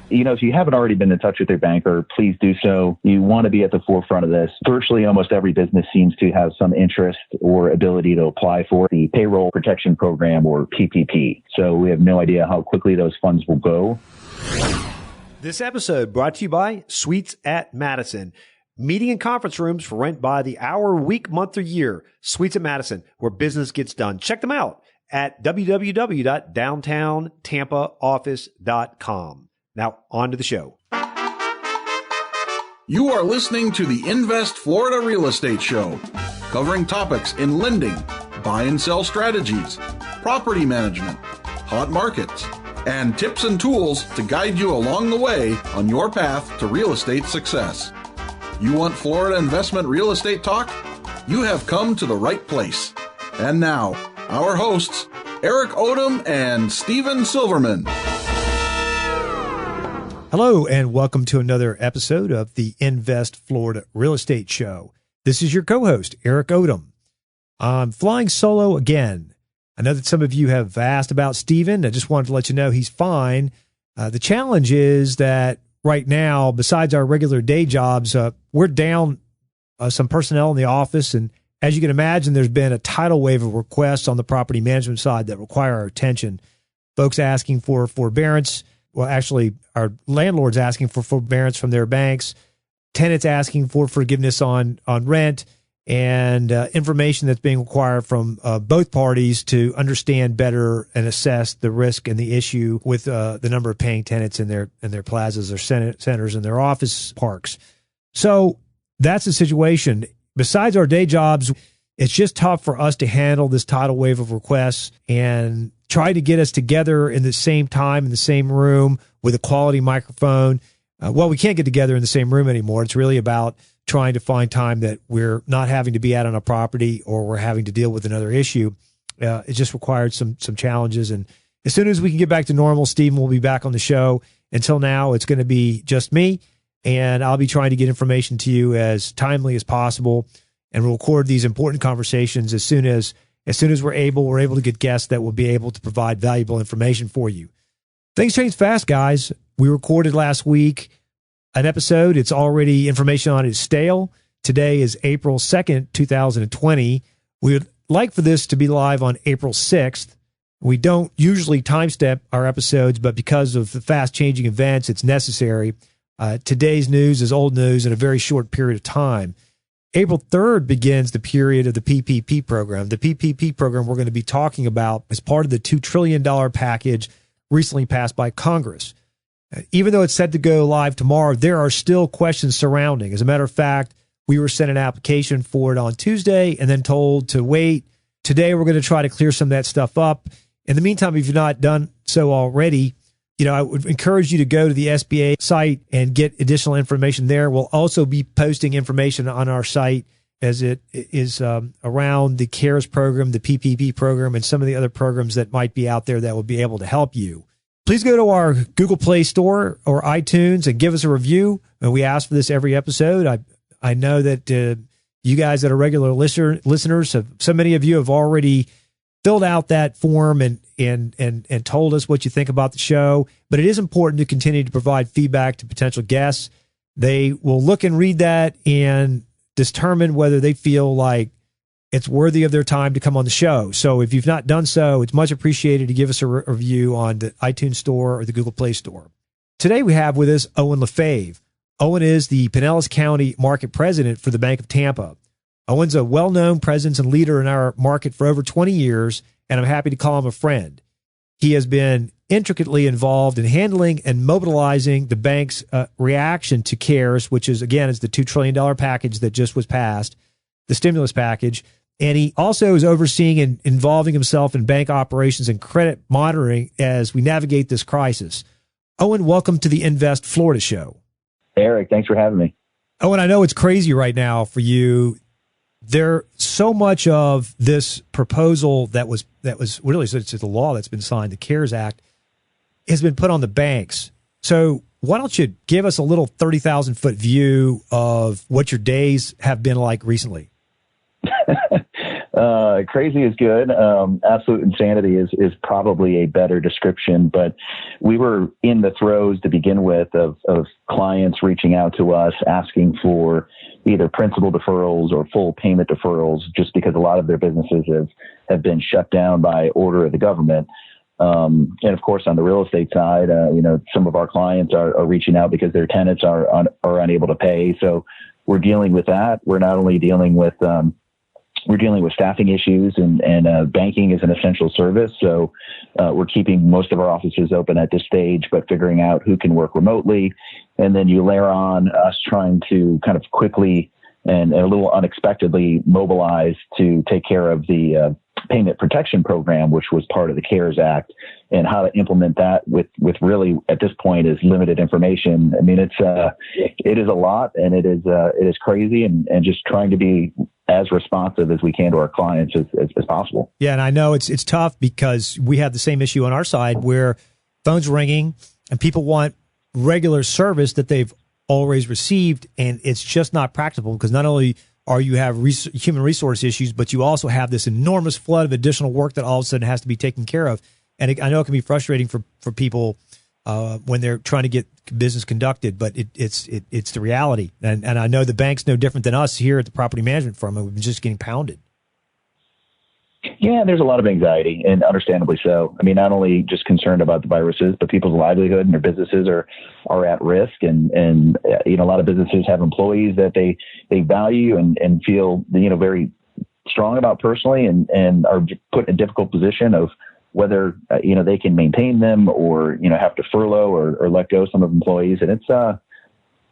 If you haven't already been in touch with your banker, please do so. You want to be at the forefront of this. Virtually almost every business seems to have some interest or ability to apply for the Payroll Protection Program, or PPP. So we have no idea how quickly those funds will go. This episode brought to you by Suites at Madison. Meeting and conference rooms for rent by the hour, week, month, or year. Suites at Madison, where business gets done. Check them out at www.downtowntampaoffice.com. Now, on to the show. You are listening to the Invest Florida Real Estate Show, covering topics in lending, buy and sell strategies, property management, hot markets, and tips and tools to guide you along the way on your path to real estate success. You want Florida investment real estate talk? You have come to the right place. And now, our hosts, Eric Odum and Steven Silverman. Hello, and welcome to another episode of the Invest Florida Real Estate Show. This is your co-host, Eric Odum. I'm flying solo again. I know that some of you have asked about Steven. I just wanted to let you know he's fine. The challenge is that right now, besides our regular day jobs, we're down some personnel in the office. And as you can imagine, there's been a tidal wave of requests on the property management side that require our attention. Folks asking for forbearance. Well, actually, our landlords asking for forbearance from their banks. Tenants asking for forgiveness on rent. And information that's being required from both parties to understand better and assess the risk and the issue with the number of paying tenants in their plazas or centers and their office parks. So that's the situation. Besides our day jobs, it's just tough for us to handle this tidal wave of requests and try to get us together in the same time, in the same room with a quality microphone. Well, we can't get together in the same room anymore. It's really about trying to find time that we're not having to be out on a property or we're having to deal with another issue. It just required some challenges. And as soon as we can get back to normal, Steven will be back on the show. Until now, it's going to be just me, and I'll be trying to get information to you as timely as possible, and we'll record these important conversations as soon as we're able to get guests that will be able to provide valuable information for you. Things change fast, guys. We recorded last week an episode. It's already, information on it is stale. Today is April 2nd, 2020. We would like for this to be live on April 6th. We don't usually timestamp our episodes, but because of the fast changing events, it's necessary. Today's news is old news in a very short period of time. April 3rd begins the period of the PPP program. The PPP program we're going to be talking about is part of the $2 trillion package recently passed by Congress. Even though it's set to go live tomorrow, there are still questions surrounding. As a matter of fact, we were sent an application for it on Tuesday and then told to wait. Today, we're going to try to clear some of that stuff up. In the meantime, if you've not done so already, I would encourage you to go to the SBA site and get additional information there. We'll also be posting information on our site as it is around the CARES program, the PPP program, and some of the other programs that might be out there that will be able to help you. Please go to our Google Play Store or iTunes and give us a review. And we ask for this every episode. I know that you guys that are regular listeners, so many of you have already filled out that form and told us what you think about the show. But it is important to continue to provide feedback to potential guests. They will look and read that and determine whether they feel like it's worthy of their time to come on the show. So if you've not done so, it's much appreciated to give us a review on the iTunes Store or the Google Play Store. Today we have with us Owen LaFave. Owen is the Pinellas County Market President for the Bank of Tampa. Owen's a well-known presence and leader in our market for over 20 years, and I'm happy to call him a friend. He has been intricately involved in handling and mobilizing the bank's reaction to CARES, which is the $2 trillion package that just was passed, the stimulus package. And he also is overseeing and involving himself in bank operations and credit monitoring as we navigate this crisis. Owen, welcome to the Invest Florida Show. Eric, thanks for having me. Owen, I know it's crazy right now for you. There so much of this proposal that was really, so it's the law that's been signed, the CARES Act, has been put on the banks. So why don't you give us a little 30,000-foot view of what your days have been like recently? Crazy is good. Absolute insanity is probably a better description, but we were in the throes to begin with of clients reaching out to us asking for either principal deferrals or full payment deferrals, just because a lot of their businesses have been shut down by order of the government. And of course, on the real estate side, some of our clients are reaching out because their tenants are unable to pay. So we're dealing with that. We're not only dealing with staffing issues, and banking is an essential service. So we're keeping most of our offices open at this stage, but figuring out who can work remotely. And then you layer on us trying to kind of quickly and a little unexpectedly mobilize to take care of the Payment Protection Program, which was part of the CARES Act, and how to implement that with really at this point is limited information. I mean, it is a lot, and it is crazy, and just trying to be as responsive as we can to our clients as possible. Yeah, and I know it's tough because we have the same issue on our side where phones ringing and people want regular service that they've always received, and it's just not practical because not only are you have human resource issues, but you also have this enormous flood of additional work that all of a sudden has to be taken care of. And I know it can be frustrating for people when they're trying to get business conducted, but it's the reality. And I know the bank's no different than us here at the property management firm. We've been just getting pounded. Yeah, there's a lot of anxiety, and understandably so. I mean, not only just concerned about the viruses, but people's livelihood and their businesses are at risk. And a lot of businesses have employees that they value and feel, very strong about personally, and are put in a difficult position of whether, they can maintain them or, have to furlough or let go some of employees. And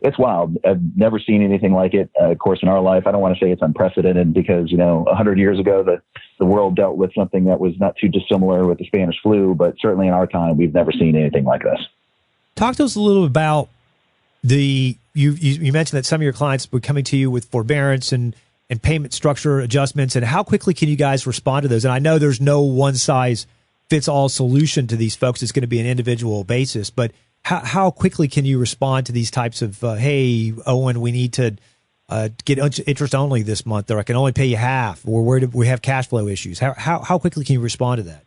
it's wild. I've never seen anything like it. Of course, in our life, I don't want to say it's unprecedented because, 100 years ago, the world dealt with something that was not too dissimilar with the Spanish flu, but certainly in our time, we've never seen anything like this. Talk to us a little about you mentioned that some of your clients were coming to you with forbearance and payment structure adjustments, and how quickly can you guys respond to those? And I know there's no one size fits all solution to these folks. It's going to be an individual basis, but how quickly can you respond to these types of, hey, Owen, we need to get interest only this month, or I can only pay you half, or where do we have cash flow issues? How quickly can you respond to that?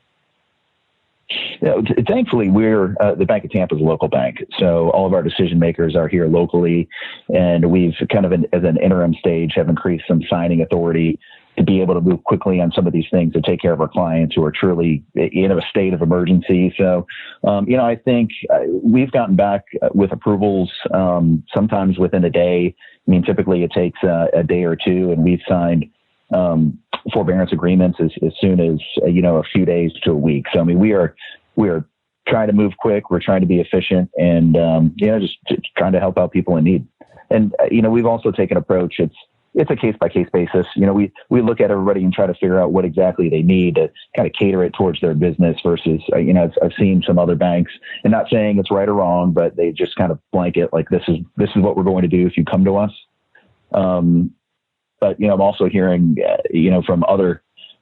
Thankfully, we're the Bank of Tampa is a local bank, so all of our decision makers are here locally, and we've kind of, as an interim stage, have increased some signing authority to be able to move quickly on some of these things to take care of our clients who are truly in a state of emergency. So, I think we've gotten back with approvals sometimes within a day. I mean, typically it takes a day or two, and we've signed forbearance agreements as soon as, a few days to a week. So, I mean, we are trying to move quick. We're trying to be efficient and, just trying to help out people in need. And, we've also taken an approach. It's a case-by-case basis. We look at everybody and try to figure out what exactly they need to kind of cater it towards their business versus, I've seen some other banks, and not saying it's right or wrong, but they just kind of blanket like, this is what we're going to do if you come to us. But, I'm also hearing,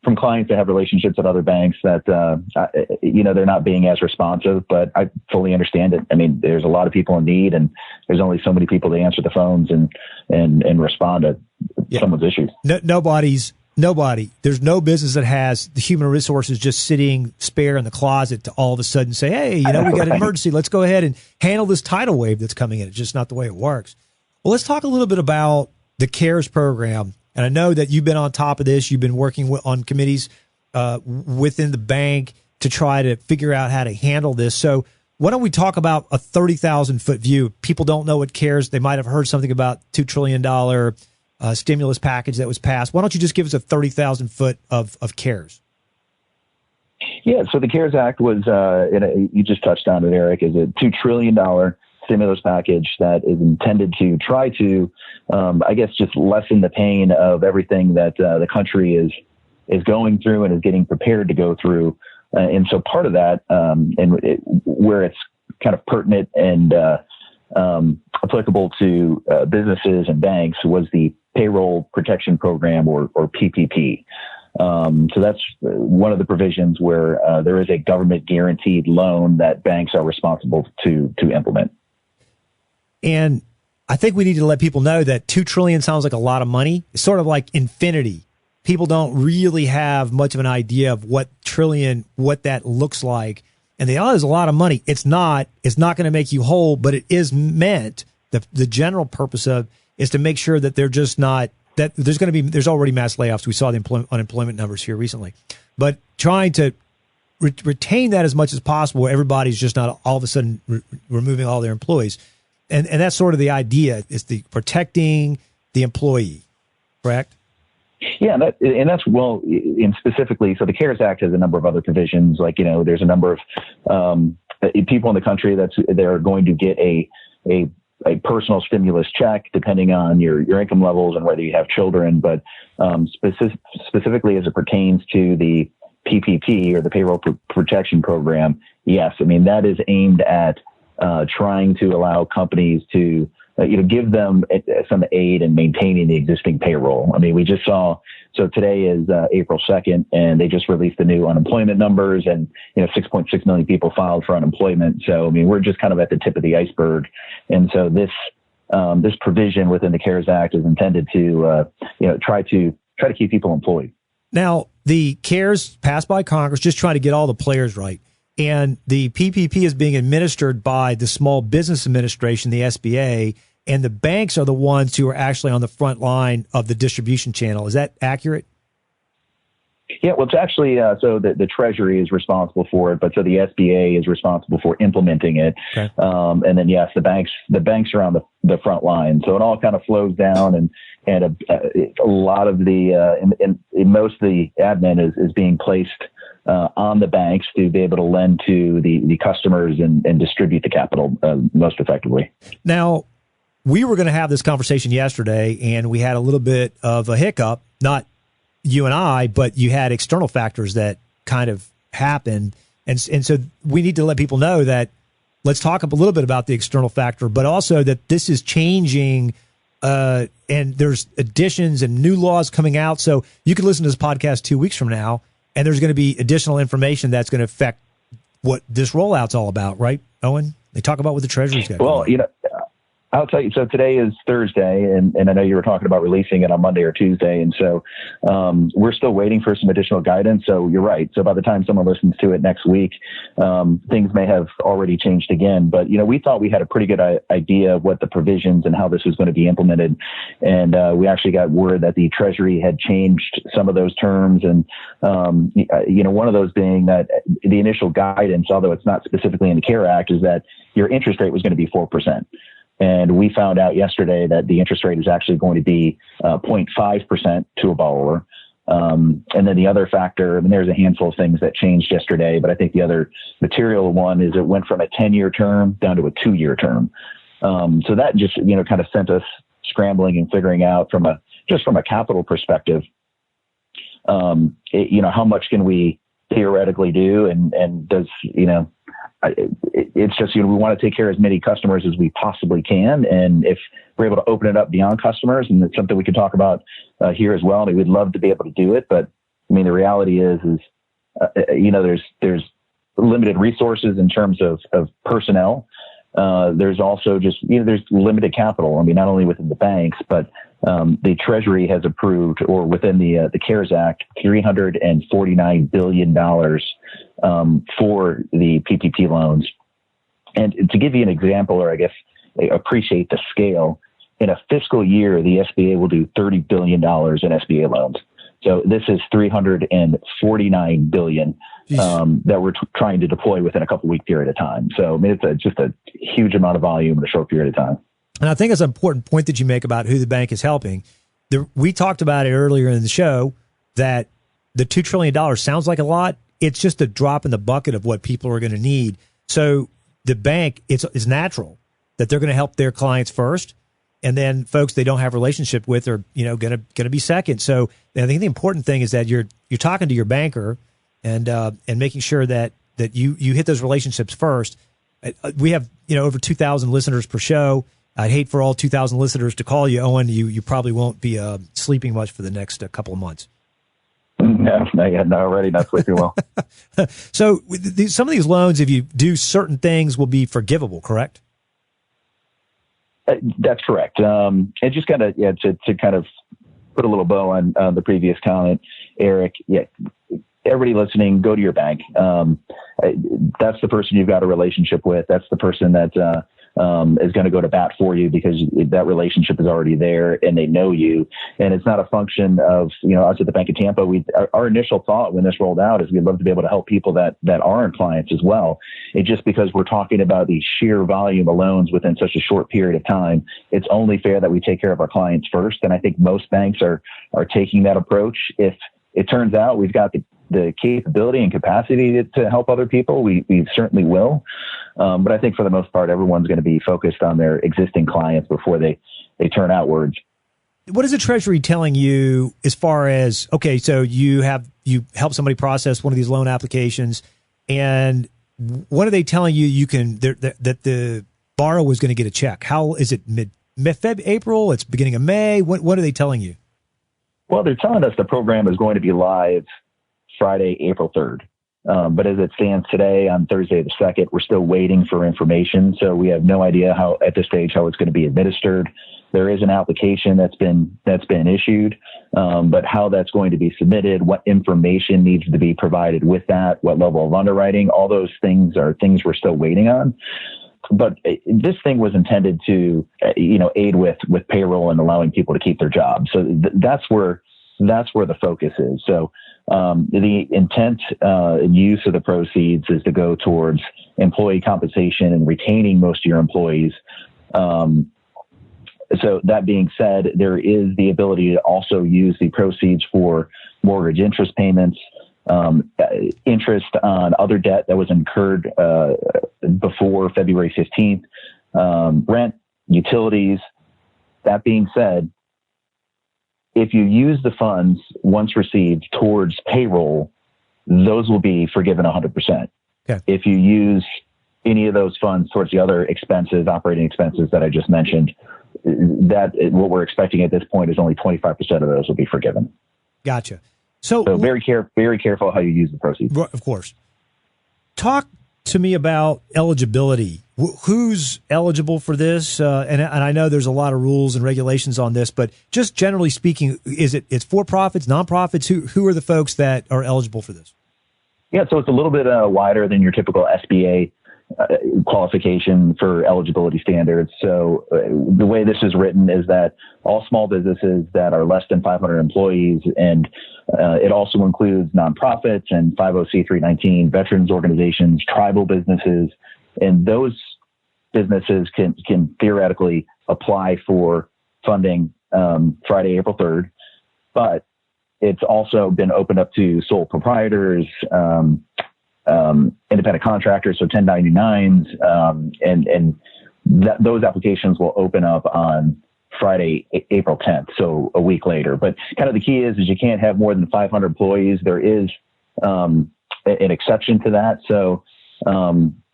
from clients that have relationships at other banks that, they're not being as responsive, but I fully understand it. I mean, there's a lot of people in need, and there's only so many people to answer the phones and respond to someone's issues. Nobody. There's no business that has the human resources just sitting spare in the closet to all of a sudden say, hey, we got an emergency. Let's go ahead and handle this tidal wave that's coming in. It's just not the way it works. Well, let's talk a little bit about the CARES program. And I know that you've been on top of this. You've been working on committees within the bank to try to figure out how to handle this. So why don't we talk about a 30,000-foot view? People don't know what CARES. They might have heard something about $2 trillion stimulus package that was passed. Why don't you just give us a 30,000-foot of CARES? Yeah, so the CARES Act was, you just touched on it, Eric, is a $2 trillion stimulus package that is intended to try to, just lessen the pain of everything that the country is going through and is getting prepared to go through. And so part of that, where it's kind of pertinent and applicable to businesses and banks, was the Payroll Protection Program, or PPP. So that's one of the provisions where there is a government guaranteed loan that banks are responsible to implement. And I think we need to let people know that $2 trillion sounds like a lot of money. It's sort of like infinity people don't really have much of an idea of what that looks like. And they, there's a lot of money. It's not going to make you whole, but it is meant, the general purpose of is to make sure that they're just not, that there's already mass layoffs. We saw the unemployment numbers here recently, but trying to retain that as much as possible, where everybody's just not all of a sudden removing all their employees. And that's sort of the idea, is the protecting the employee, correct? Yeah, that's well, in specifically, so the CARES Act has a number of other provisions. Like, there's a number of people in the country they're going to get a personal stimulus check, depending on your income levels and whether you have children. But specifically as it pertains to the PPP, or the Payroll Protection Program, yes, I mean, that is aimed at trying to allow companies to give them some aid in maintaining the existing payroll. I mean, we just saw, so today is April 2nd, and they just released the new unemployment numbers, and 6.6 million people filed for unemployment. So, I mean, we're just kind of at the tip of the iceberg. And so this provision within the CARES Act is intended to try to keep people employed. Now, the CARES passed by Congress, just trying to get all the players right. And the PPP is being administered by the Small Business Administration, the SBA, and the banks are the ones who are actually on the front line of the distribution channel. Is that accurate? Yeah, well, it's actually, so the Treasury is responsible for it, but so the SBA is responsible for implementing it. Okay. And then, yes, the banks are on the front line. So it all kind of flows down, and a lot of the, most of the admin is being placed on the banks to be able to lend to the customers and distribute the capital most effectively. Now, we were going to have this conversation yesterday, and we had a little bit of a hiccup, not you and I, but you had external factors that kind of happened. And so we need to let people know that, let's talk a little bit about the external factor, but also that this is changing, and there's additions and new laws coming out. So you can listen to this podcast 2 weeks from now, and there's going to be additional information that's going to affect what this rollout's all about, right, Owen? They talk about what the Treasury's got. Well, I'll tell you, so today is Thursday, and I know you were talking about releasing it on Monday or Tuesday, and so we're still waiting for some additional guidance. So you're right. So by the time someone listens to it next week, things may have already changed again. But, we thought we had a pretty good idea of what the provisions and how this was going to be implemented. And we actually got word that the Treasury had changed some of those terms. And, one of those being that the initial guidance, although it's not specifically in the CARES Act, is that your interest rate was going to be 4%. And we found out yesterday that the interest rate is actually going to be 0.5% to a borrower. And then the other factor, there's a handful of things that changed yesterday, but I think the other material one is it went from a 10-year term down to a 2-year term. So that just, kind of sent us scrambling and figuring out from a capital perspective, how much can we theoretically do, and does, it's just, we want to take care of as many customers as we possibly can. And if we're able to open it up beyond customers, and it's something we can talk about here as well, we'd love to be able to do it. But the reality is there's limited resources in terms of personnel. There's also just, there's limited capital. Not only within the banks, but the Treasury has approved, or within the CARES Act, $349 billion for the PPP loans. And to give you an example, or I guess appreciate the scale, in a fiscal year, the SBA will do $30 billion in SBA loans. So this is $349 billion that we're trying to deploy within a couple week period of time. So it's just a huge amount of volume in a short period of time. And I think it's an important point that you make about who the bank is helping. We talked about it earlier in the show that the $2 trillion sounds like a lot. It's just a drop in the bucket of what people are going to need. So the bank, it's natural that they're going to help their clients first, and then folks they don't have a relationship with are going to be second. So I think the important thing is that you're talking to your banker and making sure that you hit those relationships first. We have over 2,000 listeners per show. I'd hate for all 2,000 listeners to call you, Owen. You probably won't be sleeping much for the next couple of months. No, already not sleeping well. So some of these loans, if you do certain things, will be forgivable, correct? That's correct. And just kind of, to kind of put a little bow on the previous comment, Eric, everybody listening, go to your bank. That's the person you've got a relationship with. That's the person that is going to go to bat for you because that relationship is already there and they know you. And it's not a function of, us at the Bank of Tampa. Our initial thought when this rolled out is we'd love to be able to help people that aren't clients as well. It's just because we're talking about the sheer volume of loans within such a short period of time, it's only fair that we take care of our clients first. And I think most banks are taking that approach. If it turns out we've got the capability and capacity to help other people, we certainly will. But I think for the most part, everyone's going to be focused on their existing clients before they turn outwards. What is the Treasury telling you as far as, okay, so you help somebody process one of these loan applications, and what are they telling you that the borrower is going to get a check? How is it mid-Feb, April? It's beginning of May? What are they telling you? Well, they're telling us the program is going to be live Friday, April 3rd. But as it stands today on Thursday the 2nd, we're still waiting for information. So we have no idea at this stage how it's going to be administered. There is an application that's been issued, but how that's going to be submitted, what information needs to be provided with that, what level of underwriting, all those things are things we're still waiting on. But this thing was intended to, aid with payroll and allowing people to keep their jobs. So that's where the focus is. So the intent and use of the proceeds is to go towards employee compensation and retaining most of your employees. So that being said, there is the ability to also use the proceeds for mortgage interest payments, interest on other debt that was incurred before February 15th, rent, utilities. That being said, if you use the funds once received towards payroll, those will be forgiven 100%. Okay. If you use any of those funds towards the other expenses, operating expenses that I just mentioned, what we're expecting at this point is only 25% of those will be forgiven. Gotcha. So very careful how you use the proceeds. Of course. Talk to me about eligibility. Who's eligible for this? And I know there's a lot of rules and regulations on this, but just generally speaking, it's for-profits, nonprofits? Who are the folks that are eligible for this? Yeah, so it's a little bit wider than your typical SBA qualification for eligibility standards. So the way this is written is that all small businesses that are less than 500 employees, and it also includes nonprofits and 50C319 veterans organizations, tribal businesses, and those businesses can theoretically apply for funding Friday, April 3rd. But it's also been opened up to sole proprietors, independent contractors, so 1099s, and those applications will open up on Friday, April 10th, so a week later. But kind of the key is you can't have more than 500 employees. There is an exception to that. So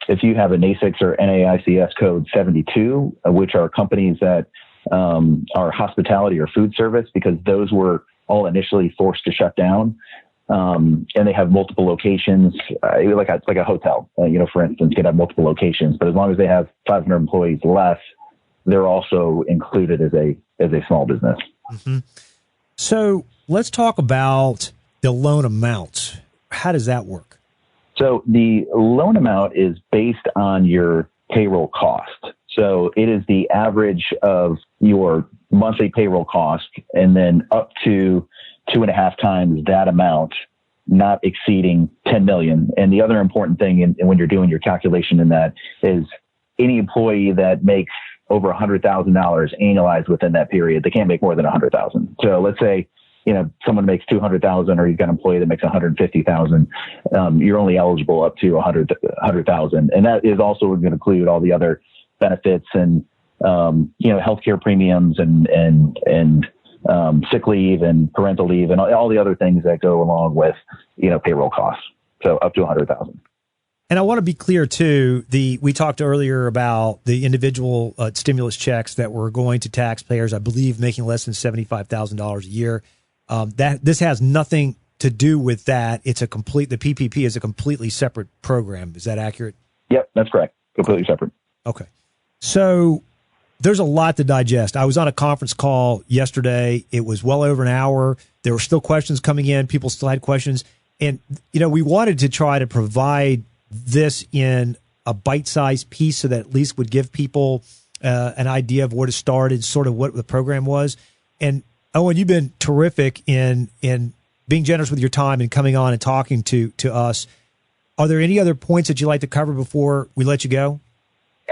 if you have a NAICS or NAICS code 72, which are companies that are hospitality or food service, because those were all initially forced to shut down. And they have multiple locations, like a hotel, for instance, could have multiple locations, but as long as they have 500 employees less, they're also included as a small business. Mm-hmm. So let's talk about the loan amount. How does that work? So the loan amount is based on your payroll cost. So it is the average of your monthly payroll cost and then up to 2.5 times that amount, not exceeding 10 million. And the other important thing when you're doing your calculation in that is any employee that makes over $100,000 annualized within that period, they can't make more than 100,000. So let's say, someone makes 200,000 or you've got an employee that makes 150,000, you're only eligible up to 100,000. And that is also going to include all the other benefits and, healthcare premiums and sick leave and parental leave and all the other things that go along with, payroll costs. So up to 100,000. And I want to be clear too, we talked earlier about the individual stimulus checks that were going to taxpayers, I believe making less than $75,000 a year. This has nothing to do with that. The PPP is a completely separate program. Is that accurate? Yep, that's correct. Completely separate. Okay. So there's a lot to digest. I was on a conference call yesterday. It was well over an hour. There were still questions coming in. People still had questions. And, we wanted to try to provide this in a bite-sized piece so that at least would give people an idea of where to start and sort of what the program was. And, Owen, you've been terrific in being generous with your time and coming on and talking to us. Are there any other points that you'd like to cover before we let you go?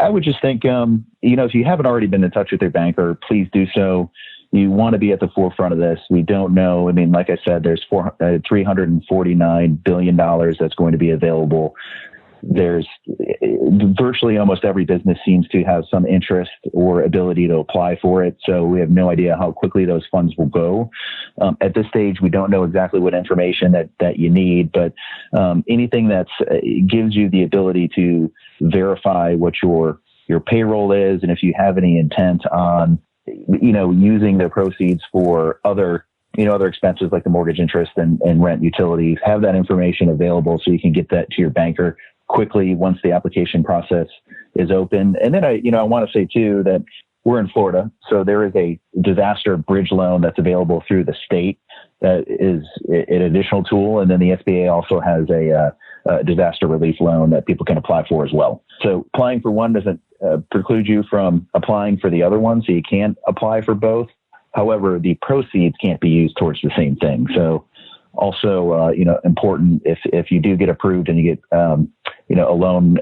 I would just think, if you haven't already been in touch with your banker, please do so. You want to be at the forefront of this. We don't know. I mean, like I said, there's $349 billion that's going to be available. There's virtually almost every business seems to have some interest or ability to apply for it. So we have no idea how quickly those funds will go. At this stage, we don't know exactly what information that you need, but anything that gives you the ability to verify what your payroll is, and if you have any intent on, using the proceeds for other expenses like the mortgage interest and rent utilities, have that information available so you can get that to your banker quickly once the application process is open. And then I want to say too that we're in Florida, so there is a disaster bridge loan that's available through the state that is an additional tool. And then the SBA also has a disaster relief loan that people can apply for as well. So applying for one doesn't preclude you from applying for the other one, so you can't apply for both. However, the proceeds can't be used towards the same thing. So also, important if you do get approved and you get, a loan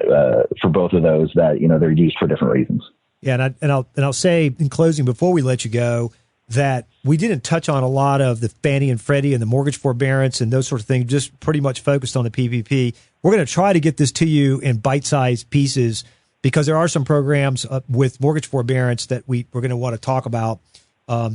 for both of those, that, they're used for different reasons. Yeah. And I'll say in closing, before we let you go, that we didn't touch on a lot of the Fannie and Freddie and the mortgage forbearance and those sorts of things, just pretty much focused on the PPP. We're going to try to get this to you in bite-sized pieces because there are some programs with mortgage forbearance that we're going to want to talk about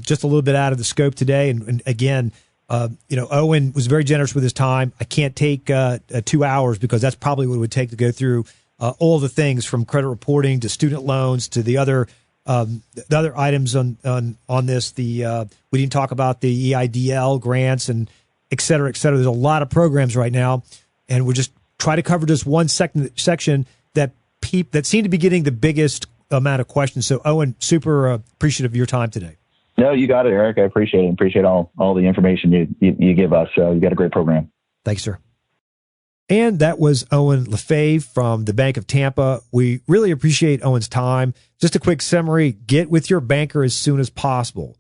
just a little bit out of the scope today. And again, Owen was very generous with his time. I can't take 2 hours because that's probably what it would take to go through all the things from credit reporting to student loans to the other items on this. We didn't talk about the EIDL grants and et cetera, et cetera. There's a lot of programs right now, and we'll just try to cover just one section that seem to be getting the biggest amount of questions. So, Owen, super appreciative of your time today. No, you got it, Eric. I appreciate it. Appreciate all the information you give us. You got a great program. Thanks, sir. And that was Owen LaFave from the Bank of Tampa. We really appreciate Owen's time. Just a quick summary, get with your banker as soon as possible.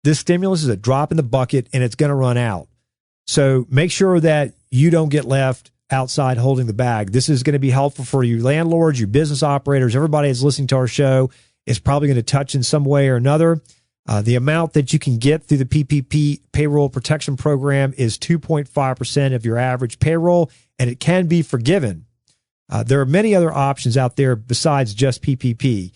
This stimulus is a drop in the bucket and it's going to run out. So make sure that you don't get left outside holding the bag. This is going to be helpful for you landlords, your business operators, everybody that's listening to our show is probably going to touch in some way or another. The amount that you can get through the PPP Payroll Protection Program is 2.5% of your average payroll, and it can be forgiven. There are many other options out there besides just PPP,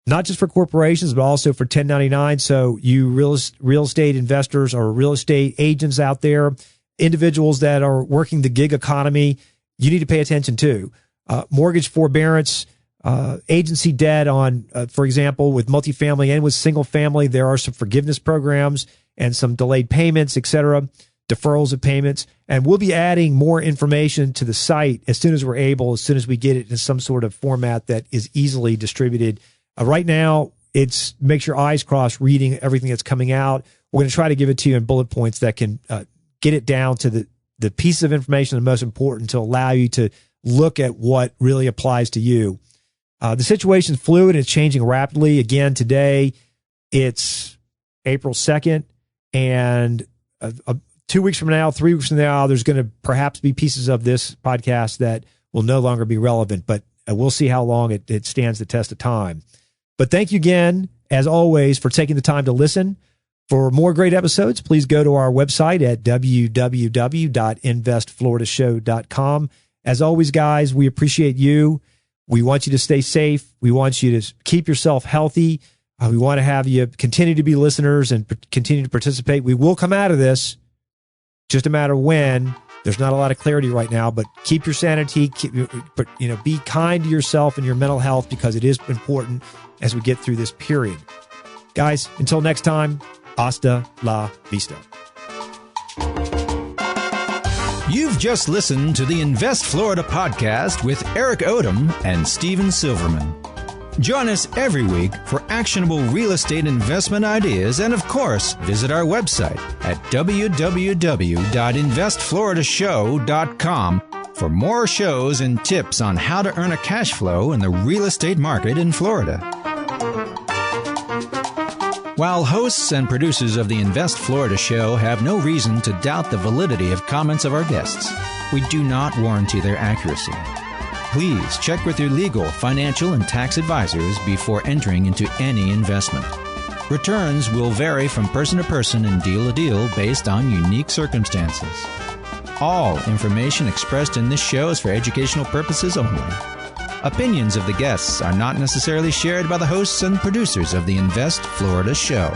not just for corporations, but also for 1099. So you real estate investors or real estate agents out there, individuals that are working the gig economy, you need to pay attention to. Mortgage forbearance, agency debt on, for example, with multifamily and with single family, there are some forgiveness programs and some delayed payments, et cetera, deferrals of payments. And we'll be adding more information to the site as soon as we're able, as soon as we get it in some sort of format that is easily distributed. Right now, it's make your eyes crossed reading everything that's coming out. We're going to try to give it to you in bullet points that can get it down to the piece of information the most important to allow you to look at what really applies to you. The situation is fluid and it's changing rapidly. Again, today it's April 2nd, and 2 weeks from now, 3 weeks from now, there's going to perhaps be pieces of this podcast that will no longer be relevant, but we'll see how long it stands the test of time. But thank you again, as always, for taking the time to listen. For more great episodes, please go to our website at www.investfloridashow.com. As always, guys, we appreciate you. We want you to stay safe. We want you to keep yourself healthy. We want to have you continue to be listeners and continue to participate. We will come out of this, just a matter of when. There's not a lot of clarity right now, but keep your sanity. Be kind to yourself and your mental health because it is important as we get through this period. Guys, until next time, hasta la vista. You've just listened to the Invest Florida podcast with Eric Odum and Steven Silverman. Join us every week for actionable real estate investment ideas, and of course, visit our website at www.investfloridashow.com for more shows and tips on how to earn a cash flow in the real estate market in Florida. While hosts and producers of the Invest Florida show have no reason to doubt the validity of comments of our guests, we do not warranty their accuracy. Please check with your legal, financial, and tax advisors before entering into any investment. Returns will vary from person to person and deal to deal based on unique circumstances. All information expressed in this show is for educational purposes only. Opinions of the guests are not necessarily shared by the hosts and producers of the Invest Florida show.